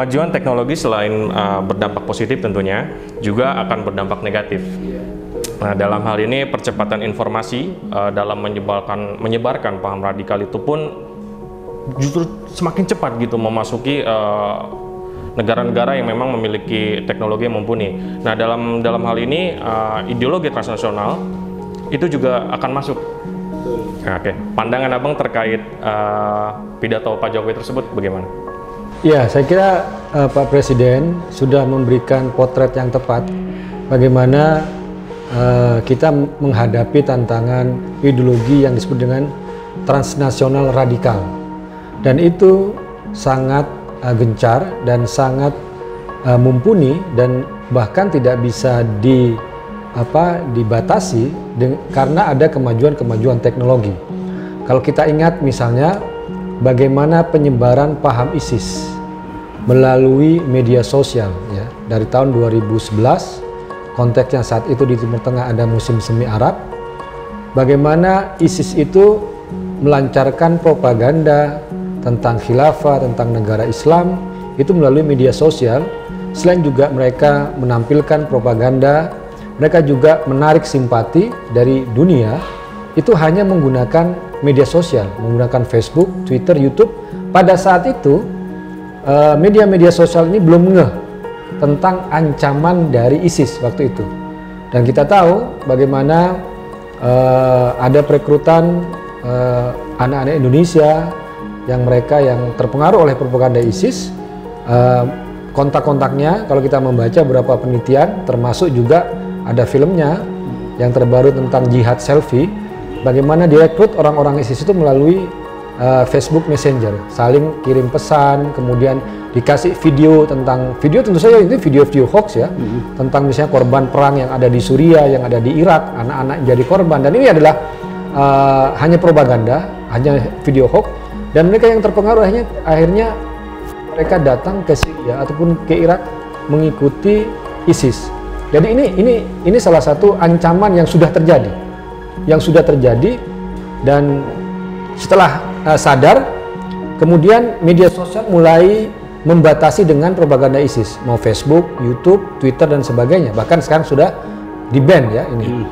kemajuan teknologi selain berdampak positif tentunya juga akan berdampak negatif. Nah, dalam hal ini percepatan informasi dalam menyebarkan paham radikal itu pun justru semakin cepat gitu memasuki negara-negara yang memang memiliki teknologi yang mumpuni. Nah, dalam hal ini ideologi transnasional itu juga akan masuk. Nah, oke, pandangan Abang terkait pidato Pak Jokowi tersebut bagaimana? Ya, saya kira Pak Presiden sudah memberikan potret yang tepat bagaimana kita menghadapi tantangan ideologi yang disebut dengan transnasional radikal, dan itu sangat gencar dan sangat mumpuni dan bahkan tidak bisa dibatasi karena ada kemajuan teknologi. Kalau kita ingat misalnya bagaimana penyebaran paham ISIS melalui media sosial ya, dari tahun 2011, konteksnya saat itu di Timur Tengah ada musim semi Arab, bagaimana ISIS itu melancarkan propaganda tentang khilafah, tentang negara Islam itu melalui media sosial. Selain juga mereka menampilkan propaganda, mereka juga menarik simpati dari dunia itu hanya menggunakan media sosial, menggunakan Facebook, Twitter, YouTube. Pada saat itu media-media sosial ini belum ngeh tentang ancaman dari ISIS waktu itu. Dan kita tahu bagaimana ada perekrutan anak-anak Indonesia yang terpengaruh oleh propaganda ISIS. Kontak-kontaknya kalau kita membaca beberapa penelitian, termasuk juga ada filmnya yang terbaru tentang jihad selfie, bagaimana direkrut orang-orang ISIS itu melalui Facebook Messenger, saling kirim pesan, kemudian dikasih video tentu saja itu video-video hoax ya, tentang misalnya korban perang yang ada di Suriah, yang ada di Irak, anak-anak jadi korban, dan ini adalah hanya propaganda, hanya video hoax, dan mereka yang terpengaruh akhirnya mereka datang ke Syria ataupun ke Irak mengikuti ISIS. Jadi ini salah satu ancaman yang sudah terjadi, dan setelah sadar, kemudian media sosial mulai membatasi dengan propaganda ISIS, mau Facebook, YouTube, Twitter dan sebagainya. Bahkan sekarang sudah di-ban ya ini.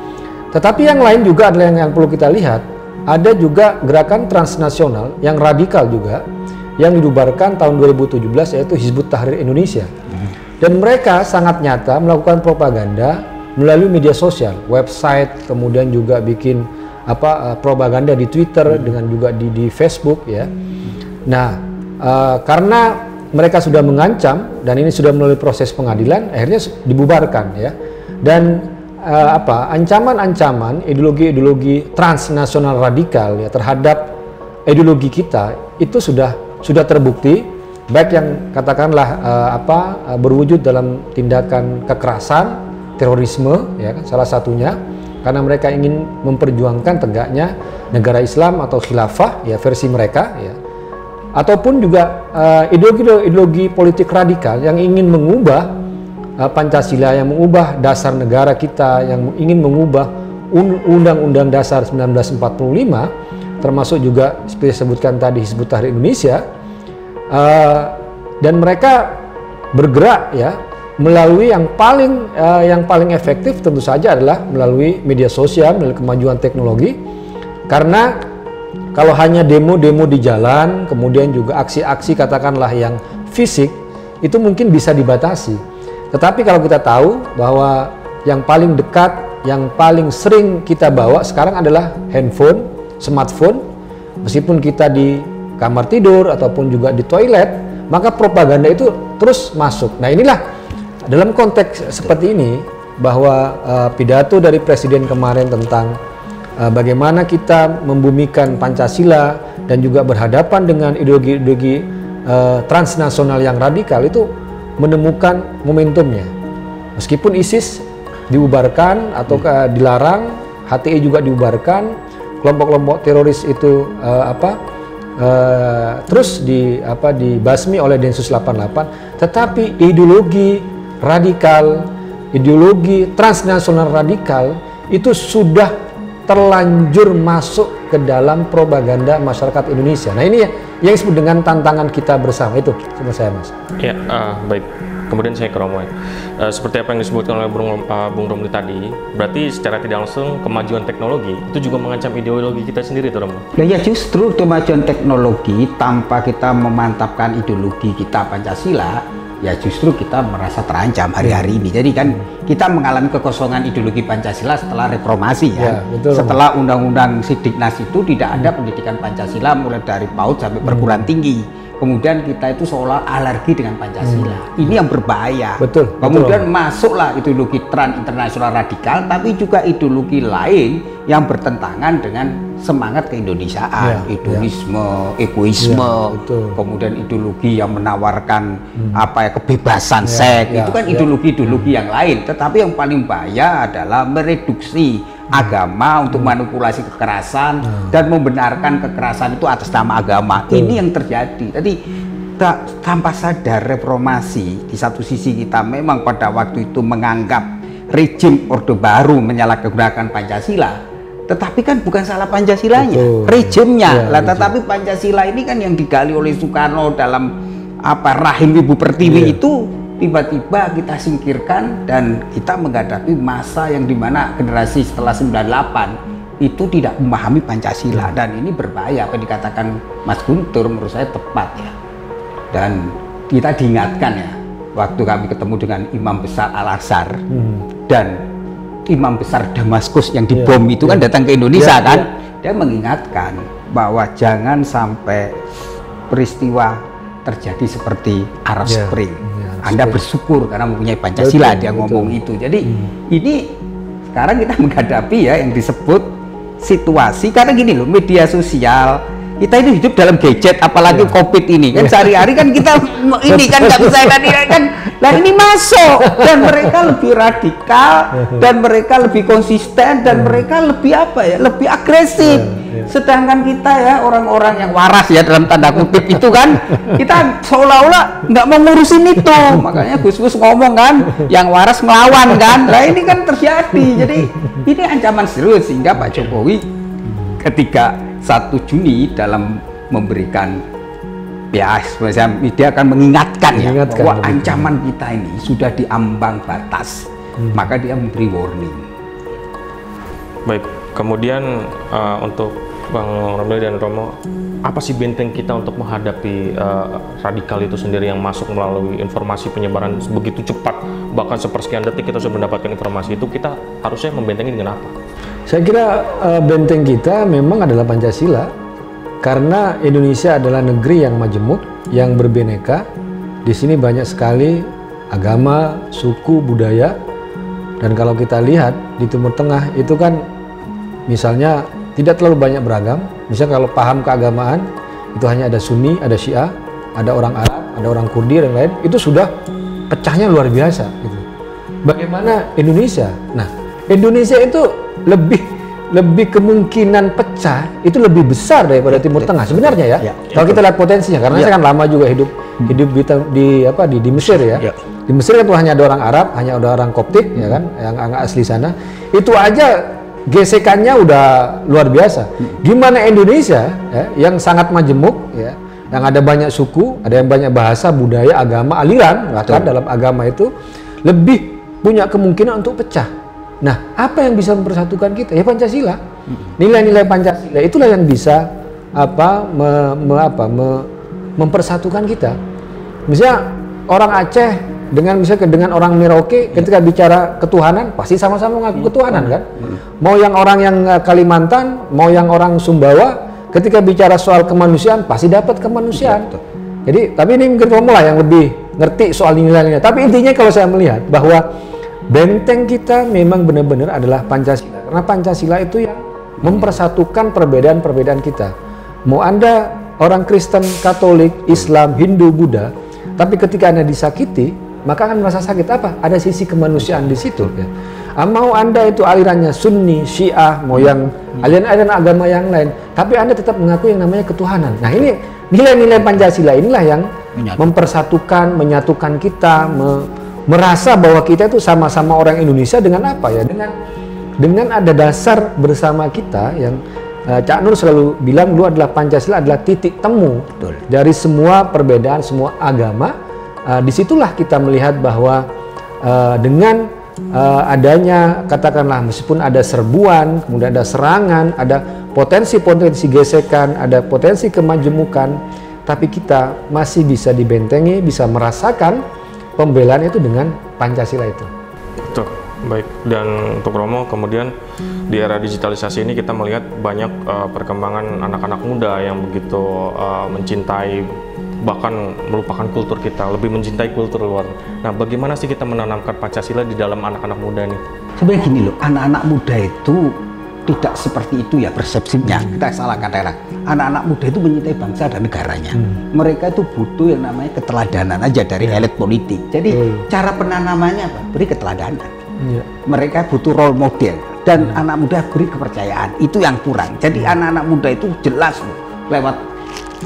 Tetapi yang lain juga adalah yang perlu kita lihat, ada juga gerakan transnasional yang radikal juga yang dibubarkan tahun 2017, yaitu Hizbut Tahrir Indonesia. Dan mereka sangat nyata melakukan propaganda melalui media sosial, website, kemudian juga bikin propaganda di Twitter, dengan juga di Facebook ya. Nah, karena mereka sudah mengancam dan ini sudah melalui proses pengadilan, akhirnya dibubarkan ya. Dan ancaman-ancaman ideologi transnasional radikal ya terhadap ideologi kita itu sudah terbukti, baik yang katakanlah berwujud dalam tindakan kekerasan, terorisme ya kan, salah satunya karena mereka ingin memperjuangkan tegaknya negara Islam atau khilafah ya versi mereka ya, ataupun juga ideologi politik radikal yang ingin mengubah Pancasila, yang mengubah dasar negara kita, yang ingin mengubah Undang-Undang Dasar 1945, termasuk juga seperti disebutkan tadi Hizbut Tahrir Indonesia, dan mereka bergerak ya melalui yang paling efektif tentu saja adalah melalui media sosial, melalui kemajuan teknologi. Karena kalau hanya demo-demo di jalan, kemudian juga aksi-aksi katakanlah yang fisik, itu mungkin bisa dibatasi. Tetapi kalau kita tahu bahwa yang paling dekat, yang paling sering kita bawa sekarang adalah handphone, smartphone, meskipun kita di kamar tidur ataupun juga di toilet, maka propaganda itu terus masuk. Nah, inilah dalam konteks seperti ini bahwa pidato dari Presiden kemarin tentang bagaimana kita membumikan Pancasila dan juga berhadapan dengan ideologi-ideologi transnasional yang radikal itu menemukan momentumnya. Meskipun ISIS dibubarkan atau dilarang, HTI juga dibubarkan, kelompok-kelompok teroris itu terus dibasmi oleh Densus 88, tetapi ideologi radikal, ideologi transnasional radikal itu sudah terlanjur masuk ke dalam propaganda masyarakat Indonesia. Nah ini yang disebut dengan tantangan kita bersama itu, sama saya Mas. Ya, baik. Kemudian saya ke Romo. Seperti apa yang disebutkan oleh Bung Romli tadi, berarti secara tidak langsung kemajuan teknologi itu juga mengancam ideologi kita sendiri, tuh Romo. Ya justru kemajuan teknologi tanpa kita memantapkan ideologi kita Pancasila, ya justru kita merasa terancam hari-hari ini. Jadi kan kita mengalami kekosongan ideologi Pancasila setelah reformasi ya. Betul, setelah Undang-Undang Sidiknas itu tidak ada pendidikan Pancasila mulai dari PAUD sampai perguruan tinggi. Kemudian kita itu seolah alergi dengan Pancasila. Ini yang berbahaya. Betul. Kemudian masuklah ideologi internasional radikal, tapi juga ideologi lain yang bertentangan dengan semangat keindonesiaan, hedonisme, egoisme, kemudian ideologi yang menawarkan kebebasan seks. Itu kan ideologi-ideologi yang lain. Tetapi yang paling bahaya adalah mereduksi agama untuk manipulasi kekerasan dan membenarkan kekerasan itu atas nama agama. Ini yang terjadi. Tadi tanpa sadar reformasi, di satu sisi kita memang pada waktu itu menganggap rejim Orde Baru menyalahgunakan Pancasila, tetapi kan bukan salah Pancasilanya, rejimnya. Tetapi Pancasila ini kan yang digali oleh Soekarno dalam rahim Ibu Pertiwi itu tiba-tiba kita singkirkan dan kita menghadapi masa yang dimana generasi setelah 98 itu tidak memahami Pancasila, dan ini berbahaya. Apa dikatakan Mas Guntur menurut saya tepat ya, dan kita diingatkan ya waktu kami ketemu dengan Imam Besar Al-Azhar dan Imam Besar Damaskus yang dibom itu kan datang ke Indonesia kan, dia mengingatkan bahwa jangan sampai peristiwa terjadi seperti Arab Spring. Anda bersyukur karena mempunyai Pancasila, dia ngomong itu. Jadi ini sekarang kita menghadapi ya yang disebut situasi, karena gini loh, media sosial kita ini hidup dalam gadget, apalagi COVID ini kan sehari-hari kan kita ini kan nggak bisa kan, nah ini masuk, dan mereka lebih radikal dan mereka lebih konsisten dan mereka lebih lebih agresif. Sedangkan kita ya orang-orang yang waras ya dalam tanda kutip itu kan kita seolah-olah nggak mau ngurusin itu. Makanya Gus ngomong kan yang waras melawan kan. Nah ini kan terjadi. Jadi ini ancaman serius, sehingga Pak Jokowi ketika 1 Juni dalam memberikan dia akan mengingatkan bahwa ancaman kita ini sudah diambang batas. Maka dia memberi warning. Baik, kemudian untuk Bang Romli dan Romo, apa sih benteng kita untuk menghadapi radikal itu sendiri yang masuk melalui informasi penyebaran begitu cepat, bahkan sepersekian detik kita sudah mendapatkan informasi itu, kita harusnya membentengi dengan apa? Saya kira benteng kita memang adalah Pancasila, karena Indonesia adalah negeri yang majemuk, yang berbineka. Di sini banyak sekali agama, suku, budaya, dan kalau kita lihat di Timur Tengah itu kan misalnya tidak terlalu banyak beragam. Misalnya kalau paham keagamaan itu hanya ada Sunni, ada Syiah, ada orang Arab, ada orang Kurdi dan lain, itu sudah pecahnya luar biasa gitu. Bagaimana Indonesia? Nah, Indonesia itu lebih kemungkinan pecah itu lebih besar daripada Timur Tengah sebenarnya ya. Kalau kita lihat potensinya, karena saya kan lama juga hidup di Mesir ya. Di Mesir kan hanya ada orang Arab, hanya ada orang Koptik ya kan, yang asli sana. Itu aja gesekannya udah luar biasa. Gimana Indonesia ya, yang sangat majemuk ya, yang ada banyak suku, ada yang banyak bahasa, budaya, agama, aliran, bahkan dalam agama itu lebih punya kemungkinan untuk pecah. Nah, apa yang bisa mempersatukan kita? Ya Pancasila. Nilai-nilai Pancasila itulah yang bisa mempersatukan kita. Misalnya orang Aceh dengan orang Merauke ketika bicara ketuhanan pasti sama-sama mengaku ketuhanan kan. Mau yang orang yang Kalimantan, mau yang orang Sumbawa, ketika bicara soal kemanusiaan pasti dapat kemanusiaan. Jadi, tapi ini mungkin formula yang lebih ngerti soal nilai-nilai. Tapi intinya kalau saya melihat bahwa benteng kita memang benar-benar adalah Pancasila. Karena Pancasila itu yang mempersatukan perbedaan-perbedaan kita. Mau Anda orang Kristen, Katolik, Islam, Hindu, Buddha, tapi ketika Anda disakiti, maka akan merasa sakit. Apa? Ada sisi kemanusiaan di situ ya. Mau Anda itu alirannya Sunni, Syiah, mau yang aliran agama yang lain, tapi Anda tetap mengaku yang namanya ketuhanan. Nah, ini nilai-nilai Pancasila inilah yang mempersatukan, menyatukan kita, merasa bahwa kita itu sama-sama orang Indonesia dengan apa ya? Dengan dengan ada dasar bersama kita yang Cak Nur selalu bilang dulu adalah Pancasila adalah titik temu dari semua perbedaan, semua agama. Disitulah kita melihat bahwa dengan adanya katakanlah meskipun ada serbuan, kemudian ada serangan, ada potensi-potensi gesekan, ada potensi kemajemukan, tapi kita masih bisa dibentengi, bisa merasakan pembelaan itu dengan Pancasila itu. Betul. Baik, dan untuk Romo, kemudian di era digitalisasi ini kita melihat banyak perkembangan anak-anak muda yang begitu mencintai, bahkan melupakan kultur kita, lebih mencintai kultur luar. Nah, bagaimana sih kita menanamkan Pancasila di dalam anak-anak muda ini? Sebenarnya gini loh, anak-anak muda itu tidak seperti itu ya persepsinya. Kita salah katakan. Anak-anak muda itu mencintai bangsa dan negaranya. Mereka itu butuh yang namanya keteladanan aja dari elit politik. Jadi cara penanamannya apa? Beri keteladanan. Mereka butuh role model dan anak muda beri kepercayaan. Itu yang kurang. Jadi anak-anak muda itu jelas loh, lewat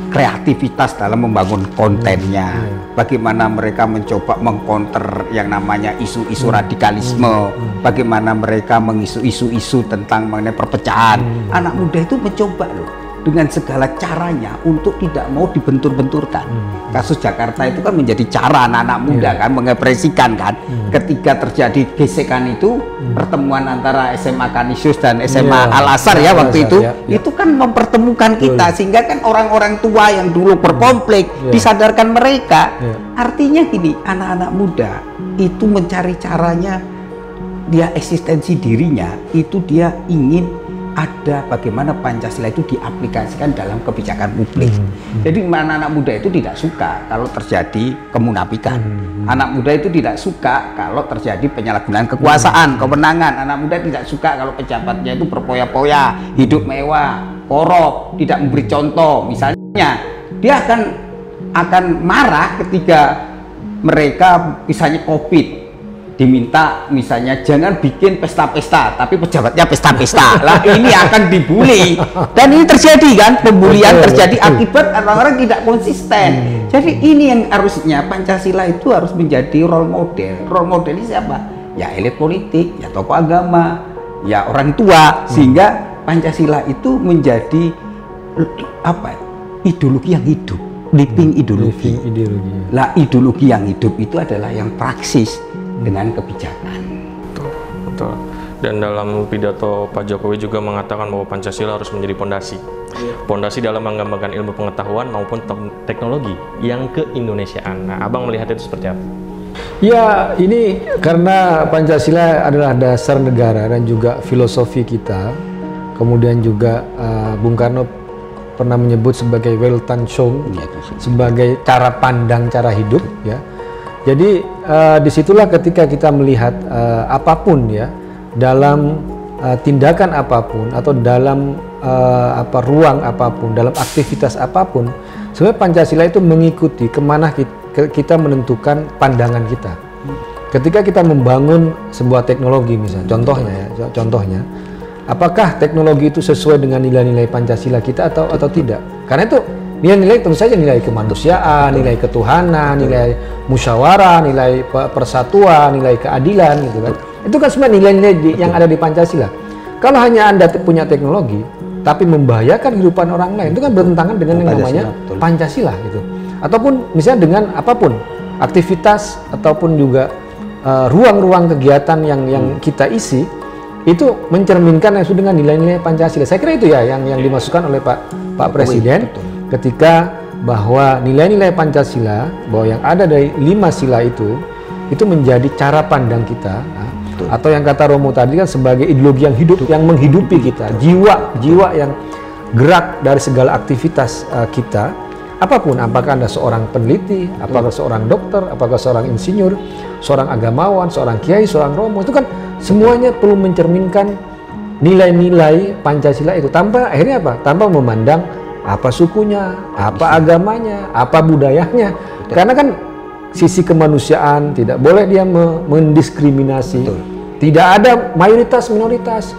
kreativitas dalam membangun kontennya. Bagaimana mereka mencoba mengcounter yang namanya isu-isu radikalisme. Bagaimana mereka mengisu-isu tentang mengenai perpecahan. Anak muda itu mencoba loh dengan segala caranya untuk tidak mau dibentur-benturkan. Kasus Jakarta itu kan menjadi cara anak-anak muda kan mengekspresikan kan. Ketika terjadi gesekan itu, pertemuan antara SMA Kanisius dan SMA Al-Azhar ya waktu itu kan mempertemukan kita, sehingga kan orang-orang tua yang dulu berkonflik disadarkan mereka. Artinya gini, anak-anak muda itu mencari caranya, dia eksistensi dirinya itu dia ingin ada bagaimana Pancasila itu diaplikasikan dalam kebijakan publik. Jadi anak-anak muda itu tidak suka kalau terjadi kemunafikan. Anak muda itu tidak suka kalau terjadi penyalahgunaan kekuasaan, kewenangan. Anak muda tidak suka kalau pejabatnya itu berpoya-poya, hidup mewah, korup, tidak memberi contoh. Misalnya, dia akan marah ketika mereka misalnya COVID. Diminta misalnya jangan bikin pesta-pesta, tapi pejabatnya pesta-pesta. Lah ini akan dibully. Dan ini terjadi kan, pembulian terjadi akibat orang-orang tidak konsisten. Jadi ini yang harusnya Pancasila itu harus menjadi role model. Role model ini siapa? Ya elit politik, ya tokoh agama, ya orang tua, sehingga Pancasila itu menjadi apa? Ideologi yang hidup, living ideologi. Lah ideologi yang hidup itu adalah yang praksis dengan kebijakan. Betul. Dan dalam pidato Pak Jokowi juga mengatakan bahwa Pancasila harus menjadi pondasi. Pondasi dalam mengembangkan ilmu pengetahuan maupun teknologi yang keindonesiaan. Nah, Abang melihat itu seperti apa? Ya, ini karena Pancasila adalah dasar negara dan juga filosofi kita. Kemudian juga Bung Karno pernah menyebut sebagai Weltanschauung, sebagai cara pandang, cara hidup, ya. Jadi disitulah ketika kita melihat apapun ya, dalam tindakan apapun atau dalam ruang apapun, dalam aktivitas apapun, sebenarnya Pancasila itu mengikuti kemana kita menentukan pandangan kita. Ketika kita membangun sebuah teknologi misalnya, contohnya, apakah teknologi itu sesuai dengan nilai-nilai Pancasila kita atau tidak? Karena itu nilai-nilai tentu saja nilai kemanusiaan, nilai ketuhanan, nilai musyawarah, nilai persatuan, nilai keadilan gitu kan. Itu kan semua nilai-nilai yang ada di Pancasila. Kalau hanya Anda punya teknologi tapi membahayakan kehidupan orang lain, itu kan bertentangan dengan yang namanya Pancasila gitu. Ataupun misalnya dengan apapun, aktivitas ataupun juga ruang-ruang kegiatan yang kita isi itu mencerminkan yang sudah dengan nilai-nilai Pancasila. Saya kira itu ya yang dimasukkan oleh Pak Presiden. Ketika bahwa nilai-nilai Pancasila, bahwa yang ada dari 5 sila itu menjadi cara pandang kita, atau yang kata Romo tadi kan sebagai ideologi yang hidup, yang menghidupi kita, jiwa yang gerak dari segala aktivitas kita, apapun, apakah Anda seorang peneliti, apakah seorang dokter, apakah seorang insinyur, seorang agamawan, seorang kiai, seorang Romo, itu kan semuanya perlu mencerminkan nilai-nilai Pancasila itu, tanpa akhirnya apa? Tanpa memandang apa sukunya, apa agamanya, apa budayanya. Karena kan sisi kemanusiaan tidak boleh dia mendiskriminasi. Tidak ada mayoritas minoritas.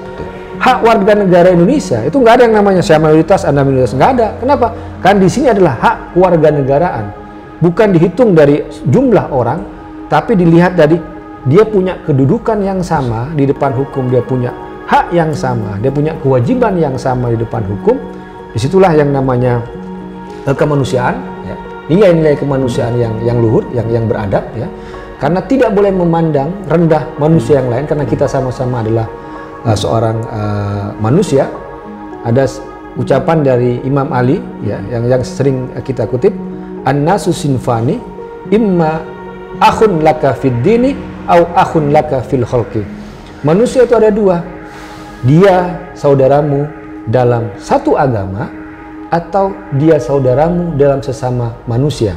Hak warga negara Indonesia itu nggak ada yang namanya saya mayoritas, Anda minoritas, nggak ada. Kenapa? Kan di sini adalah hak keluarga negaraan. Bukan dihitung dari jumlah orang, tapi dilihat dari dia punya kedudukan yang sama di depan hukum, dia punya hak yang sama, dia punya kewajiban yang sama di depan hukum. Disitulah yang namanya kemanusiaan, ya. Nilai-nilai kemanusiaan yang luhur, yang beradab, ya. Karena tidak boleh memandang rendah manusia yang lain, karena kita sama-sama adalah seorang manusia. Ada ucapan dari Imam Ali, ya, yang sering kita kutip, an-nasu sinfani imma akhun laka fid dini au akhun laka fil khalqi. Manusia itu ada dua, dia saudaramu dalam satu agama atau dia saudaramu dalam sesama manusia.